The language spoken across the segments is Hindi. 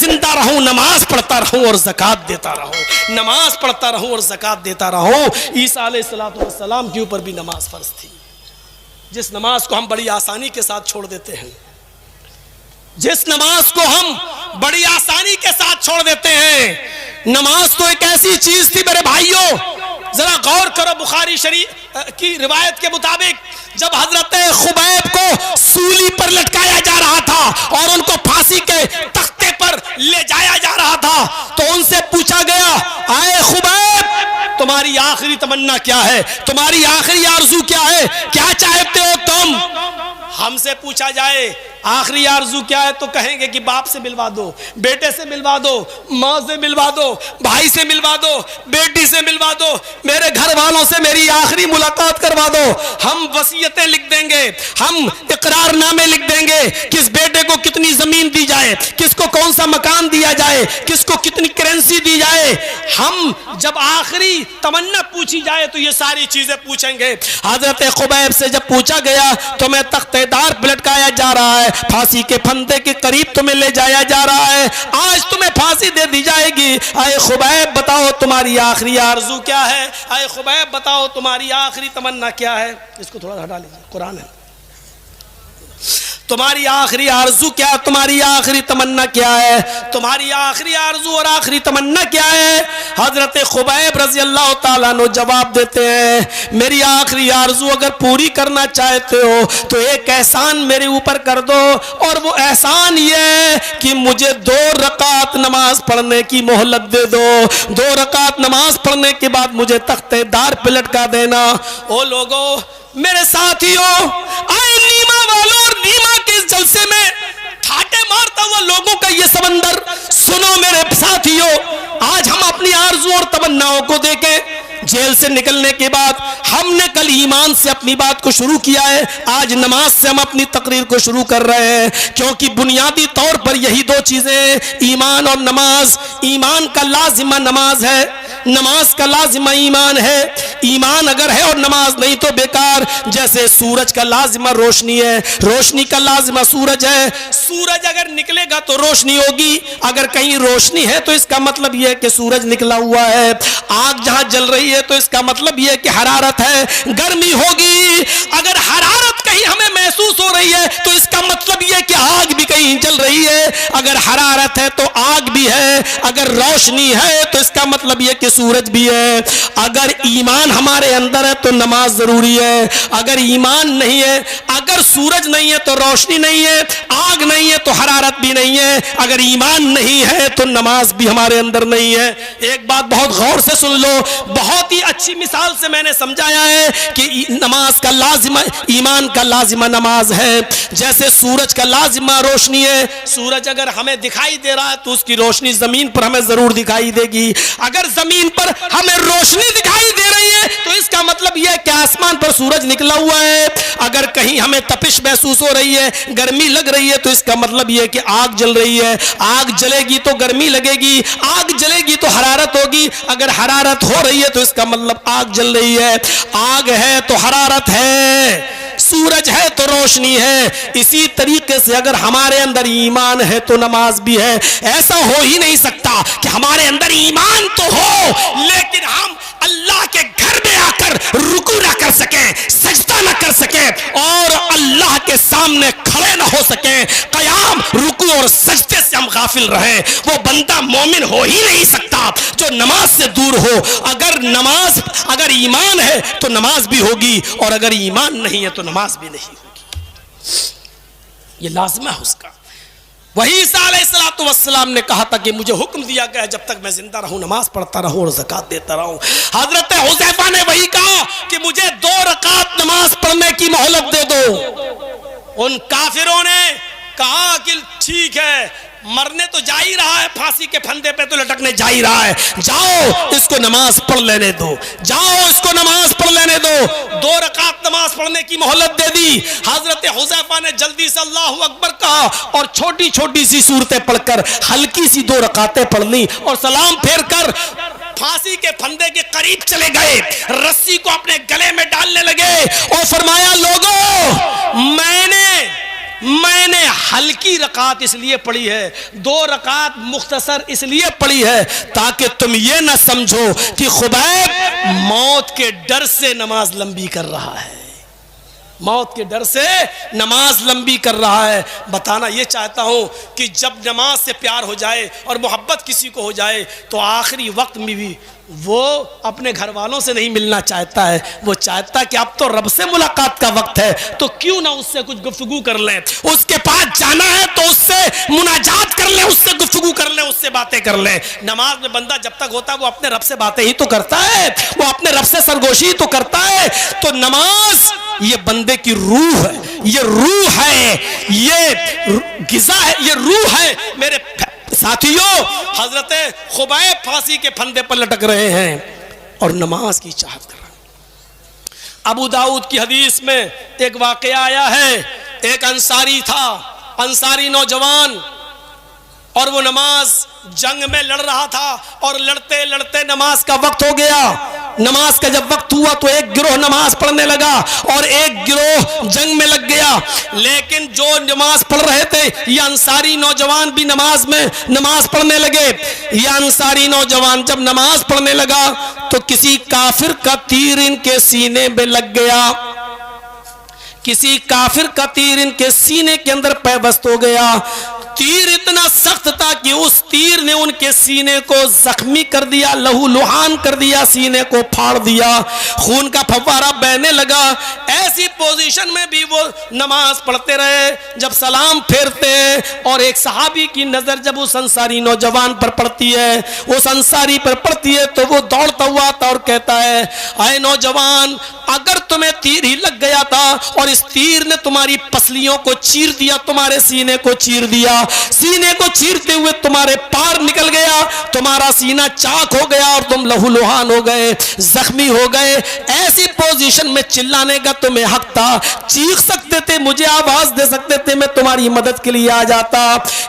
जिंदा रहूं, नमाज पढ़ता रहूं और ज़कात देता रहूं, नमाज पढ़ता रहूं और ज़कात देता रहूं। ईसा अलैहिस्सलाम के ऊपर भी नमाज फर्ज थी, जिस नमाज को हम बड़ी आसानी के साथ छोड़ देते हैं, जिस नमाज को हम बड़ी आसानी के साथ छोड़ देते हैं। नमाज तो एक ऐसी चीज थी मेरे भाइयों, जरा गौर करो, बुखारी शरीफ की रिवायत के मुताबिक जब हजरत खुबैब को सूली पर लटकाया जा रहा था और उनको फांसी के तख्ते पर ले जाया जा रहा था, तो उनसे पूछा गया, आए खुबैब, तुम्हारी आखिरी तमन्ना क्या है, तुम्हारी आखिरी आरज़ू क्या है, क्या चाहते हो तुम? हमसे पूछा जाए आखिरी आरज़ू क्या है तो कहेंगे कि बाप से मिलवा दो, बेटे से मिलवा दो, माँ से मिलवा दो, भाई से मिलवा दो, बेटी से मिलवा दो, मेरे घर वालों से मेरी आखिरी मुलाकात करवा दो। हम वसीयतें लिख देंगे, हम इकरारनामे लिख देंगे, किस बेटे को कितनी जमीन दी जाए, किसको कौन सा मकान दिया जाए, किसको कितनी करेंसी दी जाए। हम जब आखिरी तमन्ना पूछी जाए तो ये सारी चीजें पूछेंगे। हजरत खुबैब से जब पूछा गया तो मैं तख्तेदार पर लटकाया जा रहा है, फांसी के फंदे के करीब तुम्हें ले जाया जा रहा है, आज तुम्हें फांसी दे दी जाएगी। आए खुबैब बताओ तुम्हारी आखिरी आरज़ू क्या है, आए खुबैब बताओ तुम्हारी आखिरी तमन्ना क्या है। इसको थोड़ा हटा लीजिए, कुरान है। तुम्हारी आखिरी आरज़ू क्या है, तुम्हारी आखिरी तमन्ना क्या है, तुम्हारी आखिरी आरज़ू और आखिरी तमन्ना क्या है? हजरत खुबैब रज़ी अल्लाह ताला अन्हु जवाब देते हैं, मेरी आखिरी आरज़ू अगर पूरी करना चाहते हो तो एक एहसान मेरे ऊपर कर दो, और वो एहसान ये है कि मुझे 2 रकात नमाज पढ़ने की मोहलत दे दो। 2 रकात नमाज पढ़ने के बाद मुझे तख्तेदार पे लटका देना। ओ लोगो, मेरे साथियों, आए नीमा वालों और नीमा के इस जलसे में ठाटे मारता हुआ लोगों का ये समंदर सुनो मेरे साथियों, आज हम अपनी आरज़ू और तमन्नाओं को देखें। जेल से निकलने के बाद हमने कल ईमान से अपनी बात को शुरू किया है, आज नमाज से हम अपनी तकरीर को शुरू कर रहे हैं, क्योंकि बुनियादी तौर पर यही 2 चीजें, ईमान और नमाज। ईमान का लाजिमा नमाज है, नमाज का लाजिमा ईमान है। ईमान अगर है और नमाज नहीं तो बेकार। जैसे सूरज का लाजिमा रोशनी है, रोशनी का लाजिमा सूरज है। सूरज अगर निकलेगा तो रोशनी होगी, अगर कहीं रोशनी है तो इसका मतलब यह है कि सूरज निकला हुआ है। आग जहां जल रही है तो इसका मतलब यह है कि हरारत है, गर्मी होगी। अगर हरारत कहीं हमें महसूस हो रही है तो इसका मतलब यह है कि आग भी कहीं जल रही है। अगर हरारत है तो आग भी है, अगर रोशनी है तो इसका मतलब यह कि सूरज भी है। अगर ईमान हमारे अंदर है तो नमाज जरूरी है, अगर ईमान नहीं है, अगर सूरज नहीं है तो रोशनी नहीं है, आग नहीं है तो हरारत भी नहीं है, अगर ईमान नहीं है तो नमाज भी हमारे अंदर नहीं है। एक बात बहुत गौर से सुन लो, बहुत ही अच्छी मिसाल से मैंने समझाया है कि नमाज का लाजिमा, ईमान का लाजिमा नमाज है। जैसे सूरज का लाजिमा रोशनी है, सूरज अगर हमें दिखाई दे रहा है तो उसकी रोशनी जमीन पर हमें जरूर दिखाई देगी। अगर जमीन पर हमें रोशनी दिखाई दे रही है तो इसका मतलब यह है कि आसमान पर सूरज निकला हुआ है। अगर कहीं हमें तपिश महसूस हो रही है, गर्मी लग रही है, तो इसका मतलब यह है कि आग जल रही है। आग जलेगी तो गर्मी लगेगी, आग जलेगी तो हरारत होगी। अगर हरारत हो रही है तो इसका मतलब आग जल रही है। आग है तो हरारत है, सूरज है तो रोशनी है। इसी तरीके से अगर हमारे अंदर ईमान है तो नमाज भी है। ऐसा हो ही नहीं सकता कि हमारे अंदर ईमान तो हो लेकिन हम अल्लाह के घर में आकर रुकू ना कर सके, सजदा ना कर सके और अल्लाह के सामने खड़े ना हो सके। कयाम, रुकू और सजदे से हम गाफिल रहे, वो बंदा मोमिन हो ही नहीं सकता जो नमाज से दूर हो। अगर ईमान है तो नमाज भी होगी, और अगर ईमान नहीं है तो नमाज भी नहीं होगी। ये लाज़िमा है उसका। वही ईसा अलैहिस्सलाम ने कहा था कि मुझे हुक्म दिया गया जब तक मैं जिंदा रहूं नमाज पढ़ता रहूं और ज़कात देता रहूं। हजरत हुज़ैफा ने वही कहा कि मुझे 2 रकात नमाज पढ़ने की मोहलत दे दो। उन काफिरों ने कहा कि ठीक है, मरने तो जा ही रहा है, फांसी के फंदे पे तो लटकने जा ही रहा है, जाओ इसको नमाज पढ़ लेने दो, जाओ इसको नमाज पढ़ लेने दो। 2 रकात नमाज पढ़ने की मोहलत दे दी। हजरत हुज़ैफा ने जल्दी से अल्लाहु अकबर कहा और छोटी छोटी सी सूरतें पढ़कर हल्की सी 2 रकातें पढ़ ली और सलाम फेर कर फांसी के फंदे के करीब चले गए, रस्सी को अपने गले में डालने लगे और फरमाया, लोगों, मैंने मैंने हल्की रकात इसलिए पढ़ी है, 2 रकात मुख्तसर इसलिए पढ़ी है ताकि तुम ये ना समझो कि खुबैब मौत के डर से नमाज लंबी कर रहा है, मौत के डर से नमाज लंबी कर रहा है। बताना ये चाहता हूं कि जब नमाज से प्यार हो जाए और मोहब्बत किसी को हो जाए तो आखिरी वक्त में भी वो अपने घर वालों से नहीं मिलना चाहता है, वो चाहता है कि अब तो रब से मुलाकात का वक्त है तो क्यों ना उससे कुछ गुफ्तगू कर लें, उसके पास जाना है तो उससे मुनाजात कर ले, उससे गुफ्तगू कर ले, उससे बातें कर ले। नमाज में बंदा जब तक होता है वो अपने रब से बातें ही तो करता है, वो अपने रब से सरगोशी ही तो करता है। तो नमाज ये बंदे की रूह है, ये रूह है, ये गिज़ा है, ये रूह है। मेरे साथियों, हजरत खुबैब फांसी के फंदे पर लटक रहे हैं और नमाज की चाहत कर रहे हैं। अबू दाऊद की हदीस में एक वाकया आया है, एक अंसारी था, अंसारी नौजवान, और वो नमाज जंग में लड़ रहा था और लड़ते लड़ते नमाज का वक्त हो गया। नमाज का जब वक्त हुआ तो एक गिरोह नमाज पढ़ने लगा और एक गिरोह जंग में लग गया। लेकिन जो नमाज पढ़ रहे थे ये अंसारी नौजवान भी नमाज पढ़ने लगे। ये अंसारी नौजवान जब नमाज पढ़ने लगा तो किसी काफिर का तीर इनके सीने में लग गया, किसी काफिर का तीर इनके सीने के अंदर पैबस्त हो गया। तीर इतना सख्त था कि उस तीर ने उनके सीने को जख्मी कर दिया, लहू लुहान कर दिया, सीने को फाड़ दिया, खून का फव्वारा बहने लगा। ऐसी पोजीशन में भी वो नमाज पढ़ते रहे। जब सलाम फेरते और एक सहाबी की नजर जब उस अंसारी नौजवान पर पड़ती है, उस अंसारी पर पड़ती है, तो वो दौड़ता हुआ आता और कहता है, आए नौजवान, अगर तुम्हें तीर ही लग गया था और इस तीर ने तुम्हारी पसलियों को चीर दिया, तुम्हारे सीने को चीर दिया, सीने को चीरते हुए तुम्हारे पार निकल गया, तुम्हारा सीना चाक हो गया और तुम लहूलुहान हो गए, जख्मी हो गए। ऐसी पोजीशन में चिल्लाने का तुम्हें हक था, चीख सकते थे, मुझे आवाज दे सकते थे, मैं तुम्हारी मदद के लिए आ जाता।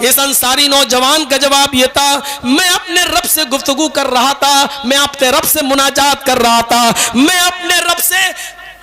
इस अंसारी नौजवान का जवाब यह था, मैं अपने रब से गुफ्तगू कर रहा था, मैं अपने रब से मुनाजात कर रहा था, मैं अपने रब से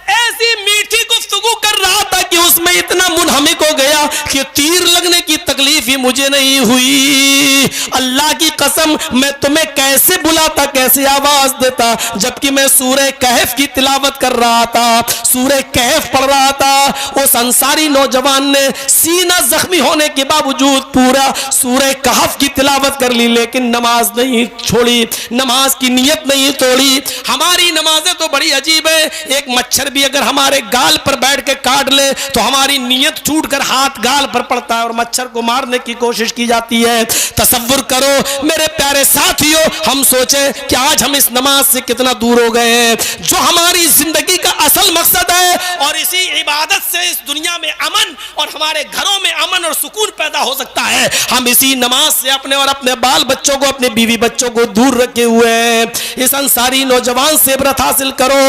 ऐसी मीठी गुफ्तगू कर रहा था कि उसमें इतना मुनहमिक हो गया कि तीर लगने की तकलीफ ही मुझे नहीं हुई। अल्लाह की कसम, मैं तुम्हें कैसे बुलाता, कैसे आवाज देता, जबकि मैं सूरह कहफ की तिलावत कर रहा था, सूरह कहफ पढ़ रहा था। उस अंसारी नौजवान ने सीना जख्मी होने के बावजूद पूरा सूरह कहफ की तिलावत कर ली, लेकिन नमाज नहीं छोड़ी, नमाज की नियत नहीं तोड़ी। हमारी नमाजें तो बड़ी अजीब है, एक मच्छर अगर हमारे गाल पर बैठ के काट ले तो हमारी नियत टूटकर हाथ गाल पर पड़ता है और मच्छर को मारने की कोशिश की जाती है। तसव्वुर करो मेरे प्यारे साथियों, हम सोचे कि आज हम इस नमाज से कितना दूर हो गए हैं, जो हमारी जिंदगी का असल मकसद है। और इसी इबादत से इस दुनिया में अमन और हमारे घरों में अमन और सुकून पैदा हो सकता है। हम इसी नमाज से अपने और अपने बाल बच्चों को, अपने बीवी बच्चों को दूर रखे हुए हैं। इस अंसारी नौजवान से इबरत हासिल करो,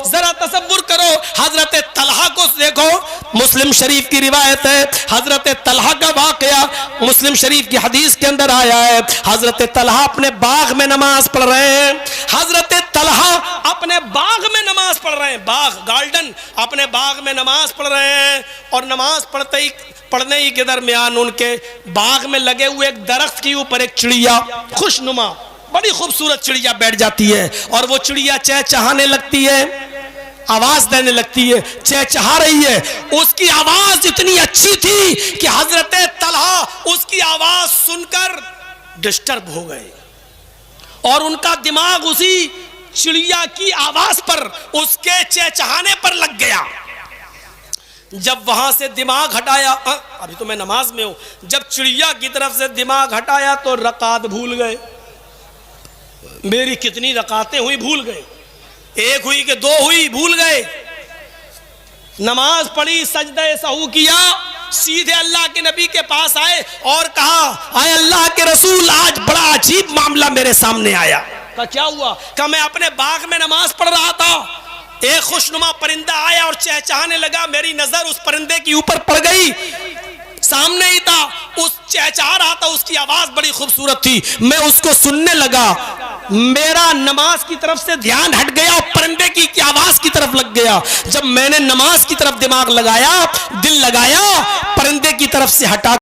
जरा तसव्वुर करो। हजरत तलहा को देखो, मुस्लिम शरीफ की रिवायत है, हजरत तलहा का वाकया मुस्लिम शरीफ की हदीस के अंदर आया है। हजरत तलहा अपने बाग में नमाज पढ़ रहे हैं, हजरत तलहा अपने बाग में नमाज पढ़ रहे हैं, बाग गार्डन, अपने बाग में नमाज पढ़ रहे हैं। और नमाज पढ़ने ही के दरमियान उनके बाग में लगे हुए एक दरख्त के ऊपर एक चिड़िया, खुशनुमा बड़ी खूबसूरत चिड़िया बैठ जाती है और वो चिड़िया चहचहाने लगती है, आवाज देने लगती है, चहचहा रही है। उसकी आवाज इतनी अच्छी थी कि हजरत तलहा उसकी आवाज सुनकर डिस्टर्ब हो गए और उनका दिमाग उसी चिड़िया की आवाज पर, उसके चहचहाने पर लग गया। जब वहां से दिमाग हटाया, अभी तो मैं नमाज में हूं, जब चिड़िया की तरफ से दिमाग हटाया तो रकात भूल गए। मेरी कितनी रकातें हुई भूल गए, एक हुई कि दो हुई भूल गए। नमाज पढ़ी, सजदे सहू किया, सीधे अल्लाह के नबी के पास आए और कहा, आए अल्लाह के रसूल, आज बड़ा अजीब मामला मेरे सामने आया। कहा क्या हुआ? कहा मैं अपने बाग में नमाज पढ़ रहा था, एक खुशनुमा परिंदा आया और चहचहाने लगा, मेरी नजर उस परिंदे के ऊपर पड़ गई, सामने ही था, उस चहचहा रहा था, उसकी आवाज बड़ी खूबसूरत थी, मैं उसको सुनने लगा, मेरा नमाज की तरफ से ध्यान हट गया और परिंदे की आवाज की तरफ लग गया। जब मैंने नमाज की तरफ दिमाग लगाया, दिल लगाया, परिंदे की तरफ से हटा